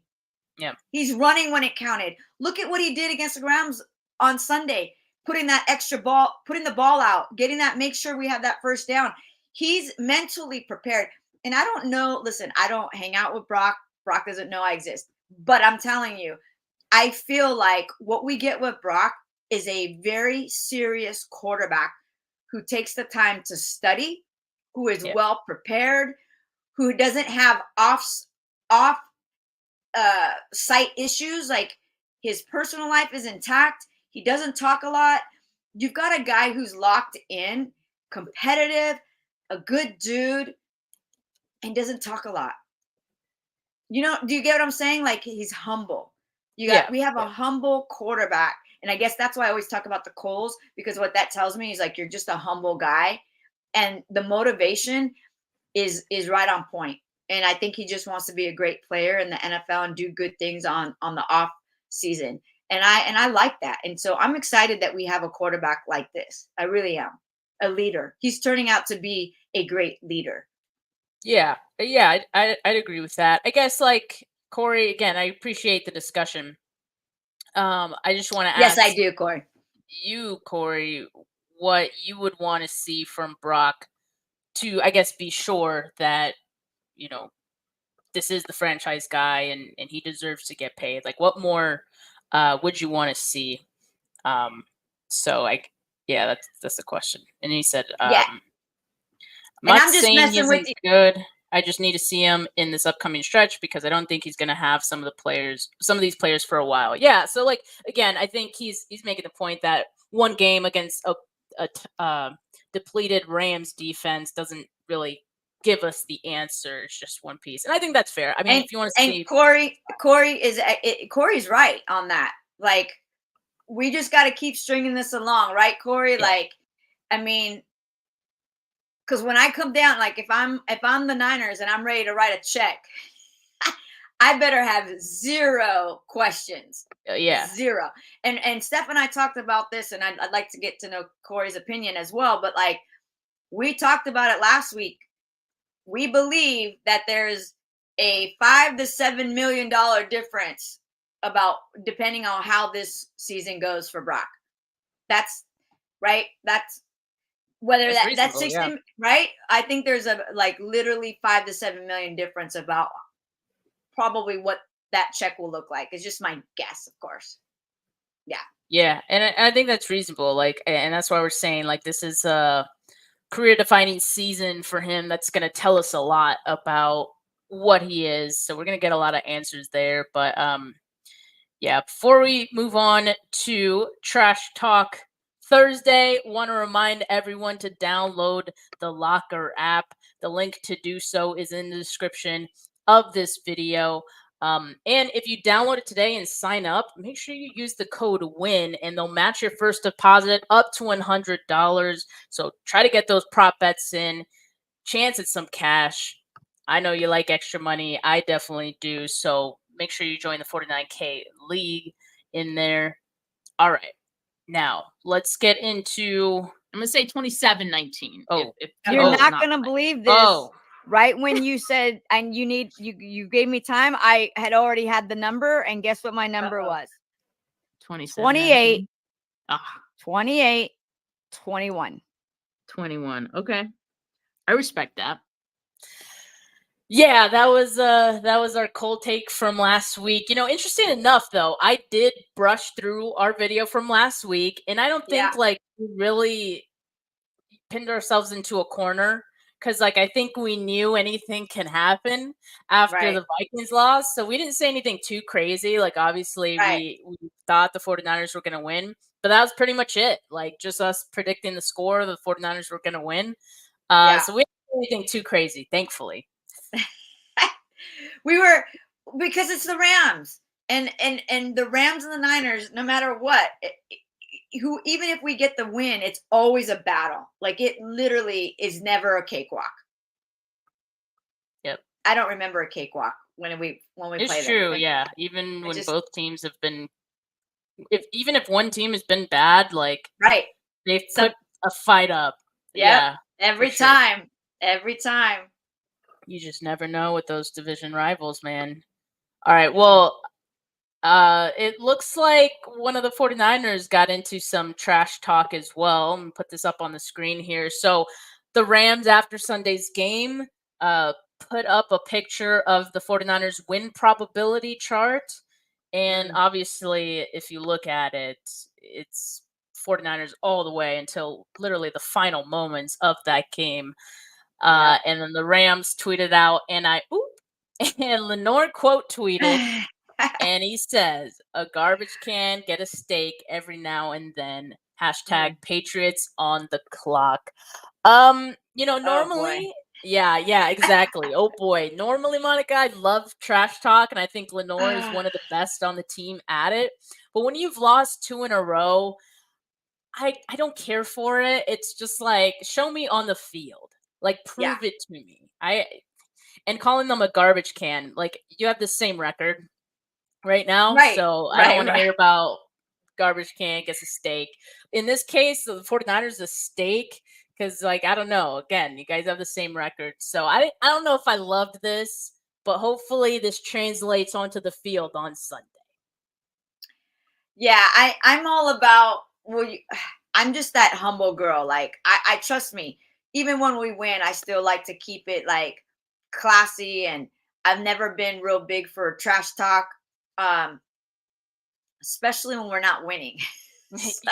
Yeah. He's running when it counted. Look at what he did against the Rams on Sunday, putting that extra ball, putting the ball out, getting that, make sure we have that first down. He's mentally prepared. And I don't know, listen, I don't hang out with Brock. Brock doesn't know I exist. But I'm telling you, I feel like what we get with Brock is a very serious quarterback who takes the time to study, who is well prepared, who doesn't have site issues. Like, his personal life is intact. He doesn't talk a lot. You've got a guy who's locked in, competitive, a good dude, and doesn't talk a lot. Do you get what I'm saying? Like, he's humble. We have a humble quarterback. And I guess that's why I always talk about the Coles, because what that tells me is, like, you're just a humble guy. And the motivation is right on point. And I think he just wants to be a great player in the NFL and do good things on the off season. And I like that. And so I'm excited that we have a quarterback like this. I really am. A leader. He's turning out to be a great leader. Yeah, I'd agree with that. I guess, like, Corey, again, I appreciate the discussion. I just want to ask. Yes, I do, Corey. You, Corey, what you would want to see from Brock to, I guess, be sure that, this is the franchise guy and he deserves to get paid. Like, what more would you want to see? That's the question. And he said, I'm not saying he isn't good. I just need to see him in this upcoming stretch because I don't think he's going to have some of these players for a while. Yeah. So, like, again, I think he's making the point that one game against a depleted Rams defense doesn't really give us the answer. It's just one piece. And I think that's fair. I mean, if you want to see Corey's right on that. Like, we just got to keep stringing this along, right, Corey? Yeah. Like, I mean, because when I come down, like if I'm the Niners and I'm ready to write a check, I better have zero questions. Yeah. Zero. And Steph and I talked about this, and I'd like to get to know Corey's opinion as well. But like we talked about it last week, we believe that there's a $5 to $7 million difference about depending on how this season goes for Brock. That's right. That's whether that's 60, yeah. right? I think there's a like literally $5 to $7 million difference about probably what that check will look like. It's just my guess, of course. Yeah. Yeah, and I think that's reasonable. Like, and that's why we're saying like this is a career-defining season for him. That's going to tell us a lot about what he is. So we're going to get a lot of answers there. But yeah, before we move on to Trash Talk Thursday, want to remind everyone to download the Locker app. The link to do so is in the description of this video. And if you download it today and sign up, make sure you use the code WIN and they'll match your first deposit up to $100. So try to get those prop bets in. Chance at some cash. I know you like extra money. I definitely do. So make sure you join the 49K league in there. All right. Now let's get into. I'm gonna say 27-19. Oh, You're not gonna believe this. Oh. Right when you said, and you gave me time, I had already had the number, and guess what my number was? 27. 28, 28, 21. 21. Okay. I respect that. Yeah, that was our cold take from last week. You know, interesting enough though, I did brush through our video from last week, and I don't think like we really pinned ourselves into a corner. Because, like, I think we knew anything can happen after the Vikings loss. So we didn't say anything too crazy. Like, obviously, we thought the 49ers were going to win. But that was pretty much it. Like, just us predicting the score, the 49ers were going to win. So we didn't say anything too crazy, thankfully. We were, because it's the Rams. And the Rams and the Niners, no matter what, even if we get the win, it's always a battle. Like it literally is never a cakewalk. Yep. I don't remember a cakewalk when we it's play true, them. Yeah. Even when both teams have been, even if one team has been bad, like they've put a fight up. Yeah. Every time. Every time. You just never know with those division rivals, man. All right. Well, it looks like one of the 49ers got into some trash talk as well. I'm going to put this up on the screen here. So the Rams, after Sunday's game, put up a picture of the 49ers win probability chart. And obviously, if you look at it, it's 49ers all the way until literally the final moments of that game. And then the Rams tweeted out, and Lenore quote tweeted, and he says, a garbage can, get a steak every now and then. Hashtag Patriots on the clock. You know, normally, yeah, exactly. Oh boy. Normally, Monica, I love trash talk, and I think Lenore is one of the best on the team at it. But when you've lost 2 in a row, I don't care for it. It's just like, show me on the field. Like, prove it to me. And calling them a garbage can, like, you have the same record right now. So I don't want to hear about garbage can gets a steak. In this case, the 49ers a steak because, like, I don't know. Again, you guys have the same record. So I don't know if I loved this, but hopefully this translates onto the field on Sunday. Yeah, I'm all about, I'm just that humble girl. Like, I trust me. Even when we win, I still like to keep it, like, classy. And I've never been real big for trash talk. Especially when we're not winning.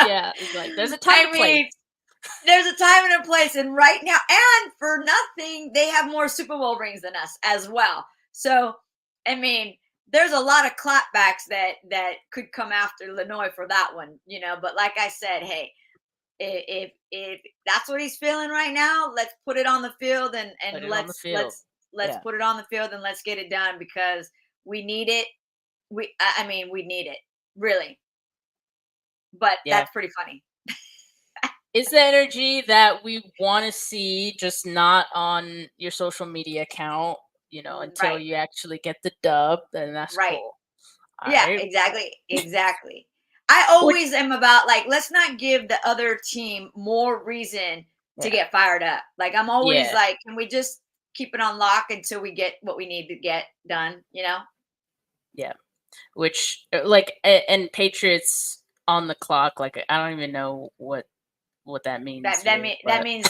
Yeah, like there's a time and place. There's a time and a place, and right now, and for nothing, they have more Super Bowl rings than us as well. So, I mean, there's a lot of clapbacks that could come after Lenore for that one, you know. But like I said, hey, if that's what he's feeling right now, let's put it on the field and let's put it on the field and let's get it done because we need it. We need it. Really. But that's pretty funny. It's the energy that we want to see, just not on your social media account, until Right. you actually get the dub, then that's Right. cool. All Yeah, right. exactly. I Which, always am about like, let's not give the other team more reason to yeah. get fired up. Like I'm always Yeah. like, can we just keep it on lock until we get what we need to get done, you know? Yeah. Which, and Patriots on the clock, like, I don't even know what that means here, That but means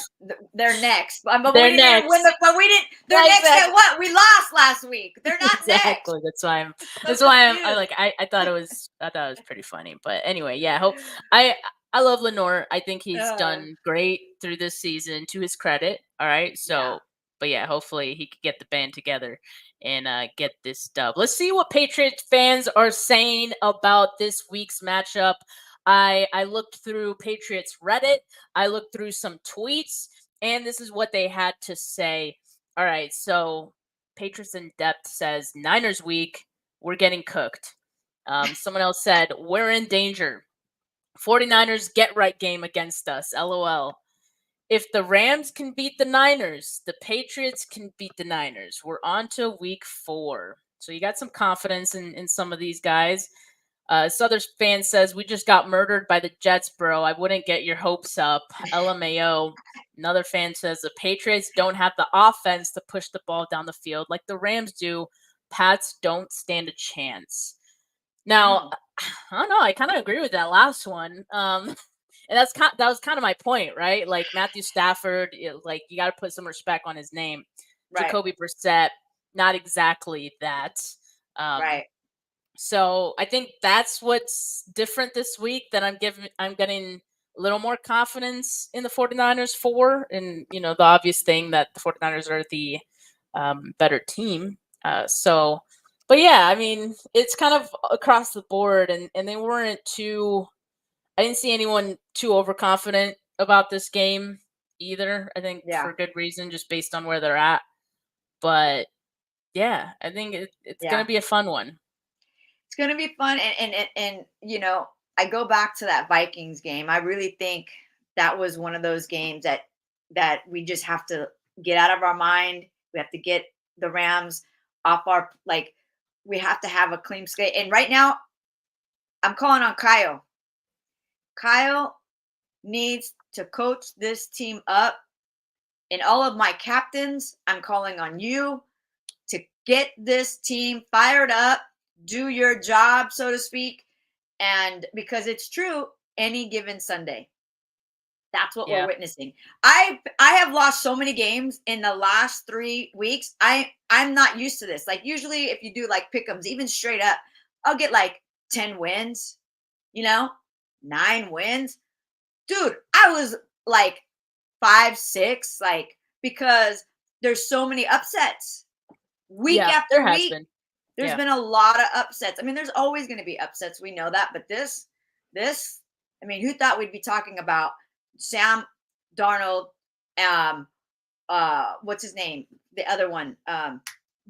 they're next. But we they're didn't even win next. but we didn't. They're Yeah, next at exactly. what? We lost last week. They're not next. Exactly. That's why I'm. So That's why I confused. like. I thought it was. I thought it was pretty funny. But anyway, yeah. I. I love Lenore. I think he's Uh, done great through this season. To his credit. All right. yeah. So, but yeah, hopefully he could get the band together and get this dub. Let's see what Patriots fans are saying about this week's matchup. I looked through Patriots Reddit. I looked through some tweets, and this is what they had to say. All right. So Patriots in Depth says Niners week, we're getting cooked. Someone else said we're in danger. 49ers get right game against us. LOL. If the Rams can beat the Niners, the Patriots can beat the Niners. We're on to week 4. So you got some confidence in some of these guys. Southern fan says, we just got murdered by the Jets, bro. I wouldn't get your hopes up. LMAO. Another fan says, the Patriots don't have the offense to push the ball down the field like the Rams do. Pats don't stand a chance. Now, I don't know. I kind of agree with that last one. And that was kind of my point, right? Like Matthew Stafford, like you got to put some respect on his name. Right. Jacoby Brissett, not exactly that. Right. So I think that's what's different this week, that I'm getting a little more confidence in the 49ers for, and the obvious thing that the 49ers are the better team. But yeah, I mean, it's kind of across the board, and they weren't too. I didn't see anyone too overconfident about this game either. I think Yeah. for good reason, just based on where they're at. But yeah, I think it's Yeah. gonna be a fun one. It's gonna be fun, and I go back to that Vikings game. I really think that was one of those games that we just have to get out of our mind. We have to get the Rams off our like. We have to have a clean slate. And right now, I'm calling on Kyle. Kyle needs to coach this team up. And all of my captains, I'm calling on you to get this team fired up, do your job, so to speak. And because it's true, any given Sunday. That's what we're witnessing. I have lost so many games in the last 3 weeks. I'm not used to this. Like usually if you do like pick'ems, even straight up, I'll get like 10 wins, 9 wins. Dude, I was like 5, 6, like because there's so many upsets. Week after week. There's been a lot of upsets. I mean, there's always going to be upsets. We know that. But this, I mean, who thought we'd be talking about Sam Darnold, what's his name? The other one,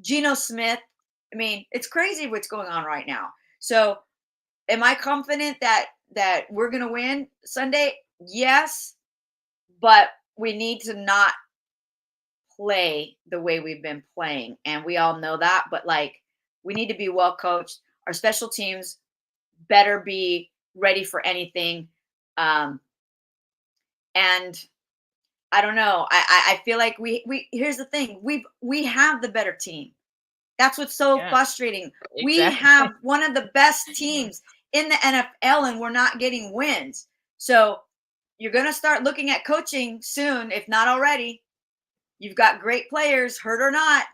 Geno Smith. I mean, it's crazy what's going on right now. So am I confident that we're going to win Sunday? Yes, but we need to not play the way we've been playing. And we all know that, but like, we need to be well coached. Our special teams better be ready for anything. And I don't know. I feel like we here's the thing. We have the better team. That's what's so frustrating. Exactly. We have one of the best teams in the NFL and we're not getting wins. So you're going to start looking at coaching soon, if not already. You've got great players, hurt or not.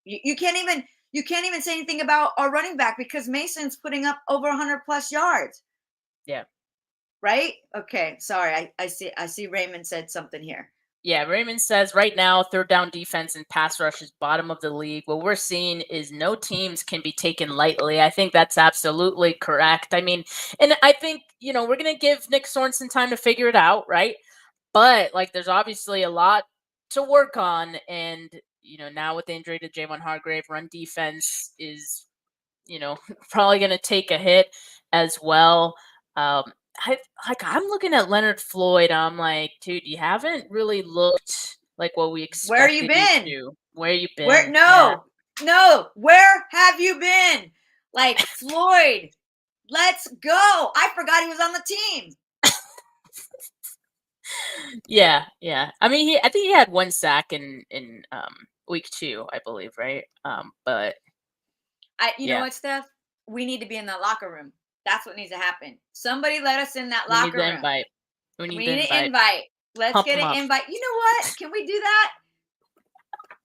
You can't even say anything about our running back because Mason's putting up over 100 plus yards. Yeah. Right? Okay. Sorry. I see Raymond said something here. Yeah, Raymond says right now, third down defense and pass rush is bottom of the league. What we're seeing is no teams can be taken lightly. I think that's absolutely correct. I mean, and I think, we're going to give Nick Sorensen time to figure it out, right? But, like, there's obviously a lot to work on. And, now with the injury to Javon Hargrave, run defense is, probably going to take a hit as well. like I'm looking at Leonard Floyd. I'm like, dude, you haven't really looked like what we expected. Where you been? To. Where you been? Where? No. Where have you been? Like Floyd, let's go. I forgot he was on the team. Yeah. I mean, I think he had 1 sack in week 2, I believe, right? But You know what, Steph? We need to be in that locker room. That's what needs to happen. Somebody let us in that locker room. Invite. We need to invite. Let's Pump get them an up. invite. You know what? Can we do that?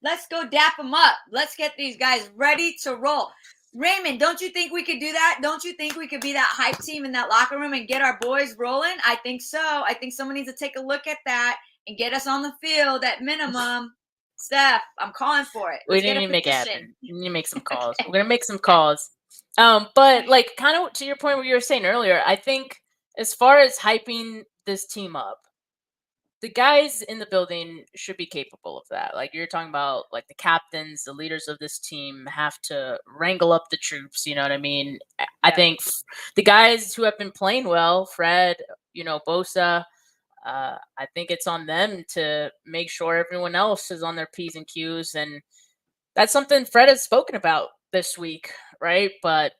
Let's go dap them up. Let's get these guys ready to roll. Raymond, don't you think we could do that? Don't you think we could be that hype team in that locker room and get our boys rolling? I think so. I think someone needs to take a look at that and get us on the field at minimum. Steph, I'm calling for it. We need to make it happen. We need to make some calls. We're gonna make some calls. But like kind of to your point what you were saying earlier, I think as far as hyping this team up, the guys in the building should be capable of that. Like you're talking about, like the captains, the leaders of this team have to wrangle up the troops. You know what I mean? I think the guys who have been playing well, Fred, Bosa, I think it's on them to make sure everyone else is on their P's and Q's. And that's something Fred has spoken about this week, right? But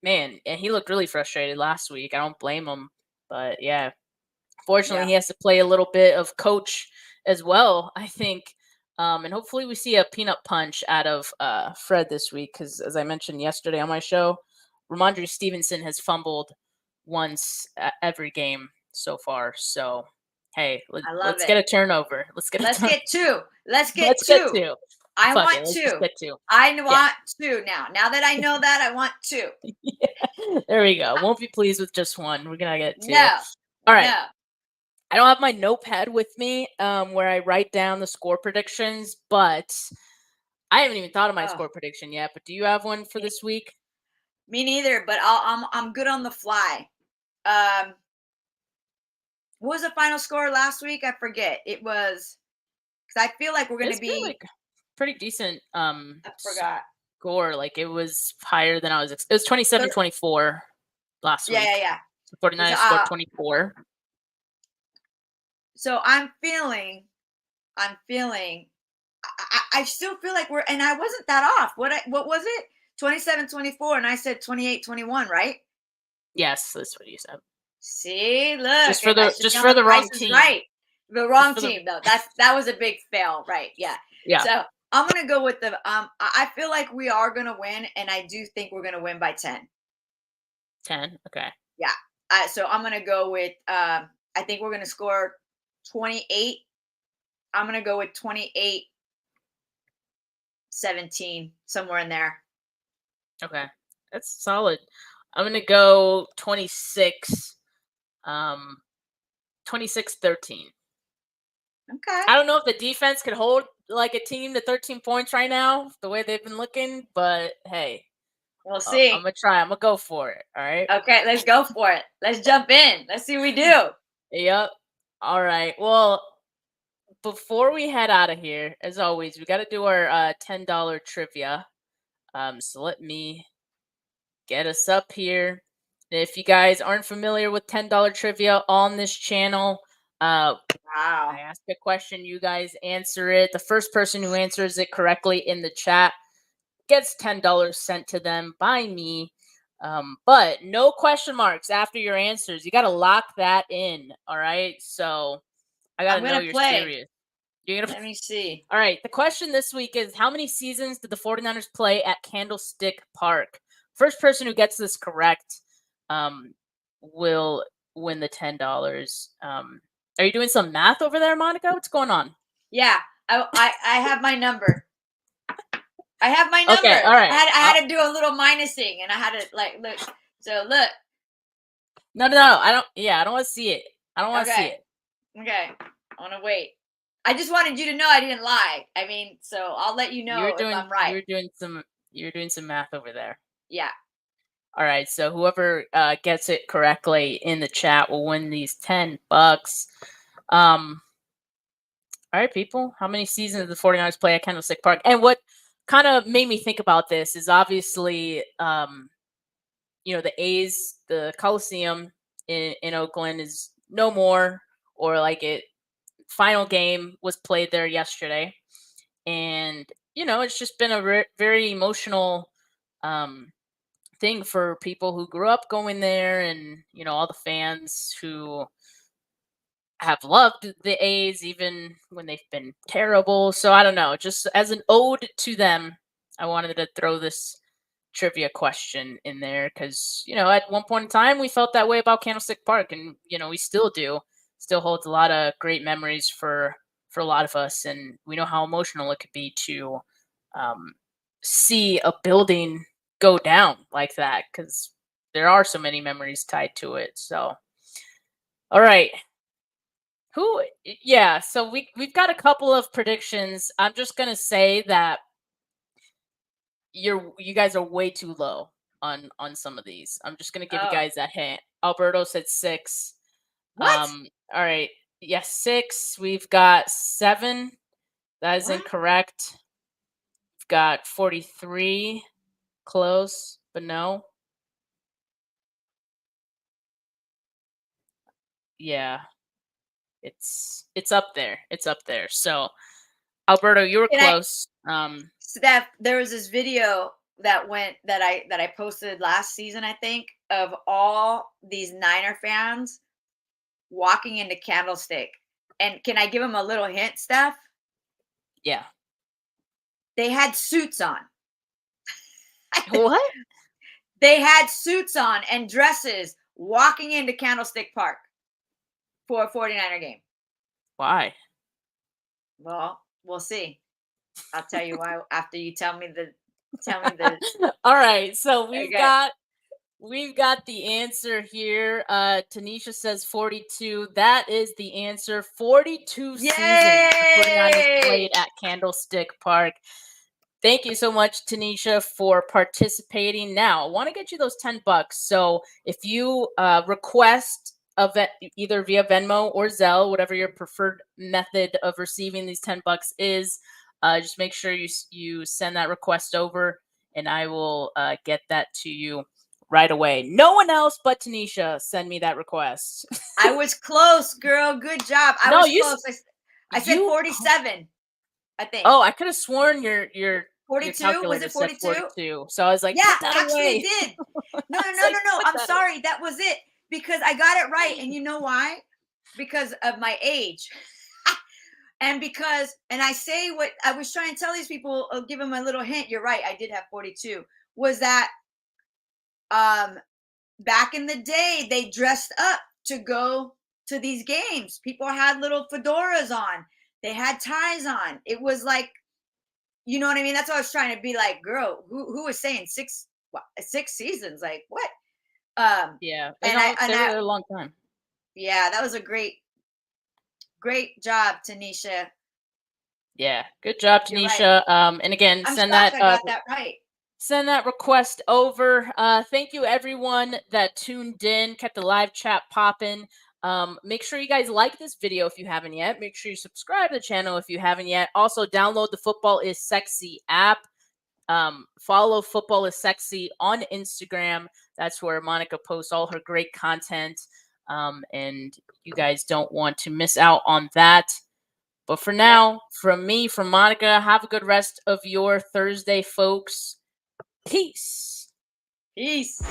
man, and he looked really frustrated last week. I don't blame him. But yeah. Fortunately, he has to play a little bit of coach as well, I think. And hopefully we see a peanut punch out of Fred this week because, as I mentioned yesterday on my show, Ramondre Stevenson has fumbled once every game so far. So, hey, let's get a turnover. Let's get two. Let's get two. I want two. I want two now. Now that I know that, I want two. There we go. Won't be pleased with just one. We're going to get two. No. All right. No. I don't have my notepad with me where I write down the score predictions, but I haven't even thought of my score prediction yet. But do you have one for this week? Me neither, but I'm good on the fly. What was the final score last week? I forget. It was because I feel like we're going to be like pretty decent. I forgot. Score, like it was higher than I was. It was 27-24 last week. Yeah. The 49ers scored 24. So I'm feeling, I still feel like and I wasn't that off. What was it? 27-24, and I said 28-21, right? Yes, that's what you said. See, look. Just for the wrong team. Right. The wrong team, though. That was a big fail, right? Yeah. So I'm going to go with I feel like we are going to win, and I do think we're going to win by 10. 10? Okay. Yeah. So I'm going to go with, I think we're going to score 28. I'm going to go with 28-17, somewhere in there. Okay. That's solid. I'm going to go 26, 26-13. Okay. I don't know if the defense could hold like a team to 13 points right now, the way they've been looking, but hey. We'll see. I'm going to try. I'm going to go for it. All right. Okay. Let's go for it. Let's jump in. Let's see what we do. Yep. All right. Well, before we head out of here, as always, we got to do our $10 trivia. So let me get us up here. If you guys aren't familiar with $10 trivia on this channel, I ask a question, you guys answer it. The first person who answers it correctly in the chat gets $10 sent to them by me. But no question marks after your answers. You got to lock that in. All right. So I got to know you're serious. Let me see. All right. The question this week is, how many seasons did the 49ers play at Candlestick Park? First person who gets this correct will win the $10. Are you doing some math over there, Monica? What's going on? Yeah. I have my number. I have my number. Okay, all right. I had to do a little minusing, and I had to look. So look. No. I don't want to see it. I don't want to see it. Okay. I want to wait. I just wanted you to know I didn't lie. I mean, so I'll let you know if I'm right. You're doing some math over there. Yeah. All right. So whoever gets it correctly in the chat will win these $10. All right, people. How many seasons did the 49ers play at Candlestick Park? And what kind of made me think about this is obviously, the A's, the Coliseum in Oakland is no more, or like final game was played there yesterday. And, it's just been a very emotional thing for people who grew up going there, and, all the fans who have loved the A's even when they've been terrible. So I don't know, just as an ode to them, I wanted to throw this trivia question in there because, at one point in time we felt that way about Candlestick Park, and, we still do. Still holds a lot of great memories for a lot of us, and we know how emotional it could be to see a building go down like that, because there are so many memories tied to it. So, all right. So we've got a couple of predictions. I'm just gonna say that you guys are way too low on some of these. I'm just gonna give you guys a hint. Alberto said 6. What? All right. Yes, 6. We've got 7. That is What? incorrect. We've got 43. Close, but no. Yeah. It's up there. It's up there. So, Alberto, you were close. Steph, there was this video that I posted last season, I think, of all these Niner fans walking into Candlestick. And can I give them a little hint, Steph? Yeah. They had suits on. What? They had suits on and dresses walking into Candlestick Park for a 49er game. Why? Well, we'll see. I'll tell you why after you tell me the All right, so we've got the answer here. Tanisha says 42. That is the answer. 42 seasons the 49ers played at Candlestick Park. Thank you so much, Tanisha, for participating. Now, I want to get you those $10. So if you request either via Venmo or Zelle, whatever your preferred method of receiving these $10 is, just make sure you send that request over, and I will get that to you right away. No one else but Tanisha send me that request. I was close, girl. Good job. I was close. I said 47, I think. Oh, I could have sworn your 42? Was it 42? 42. So I was like, yeah, put that actually away. It did. No. I'm sorry. That was it, because I got it right. And you know why? Because of my age. And I say what I was trying to tell these people, I'll give them a little hint. You're right. I did have 42. Was that back in the day, they dressed up to go to these games. People had little fedoras on. They had ties on. It was like, you know what I mean? That's what I was trying to be like, girl, who was saying 6 seasons? Like, what? Yeah. And they were there a long time. Yeah, that was a great job, Tanisha. Yeah, good job, Tanisha. Right. And again, I'm send shocked that. I got that right. Send that request over. Thank you, everyone that tuned in, kept the live chat popping. Make sure you guys like this video if you haven't yet. Make sure you subscribe to the channel if you haven't yet. Also, download the Football is Sexy app. Follow Football is Sexy on Instagram. That's where Monica posts all her great content. And you guys don't want to miss out on that. But for now, from me, from Monica, have a good rest of your Thursday, folks. Peace. Peace.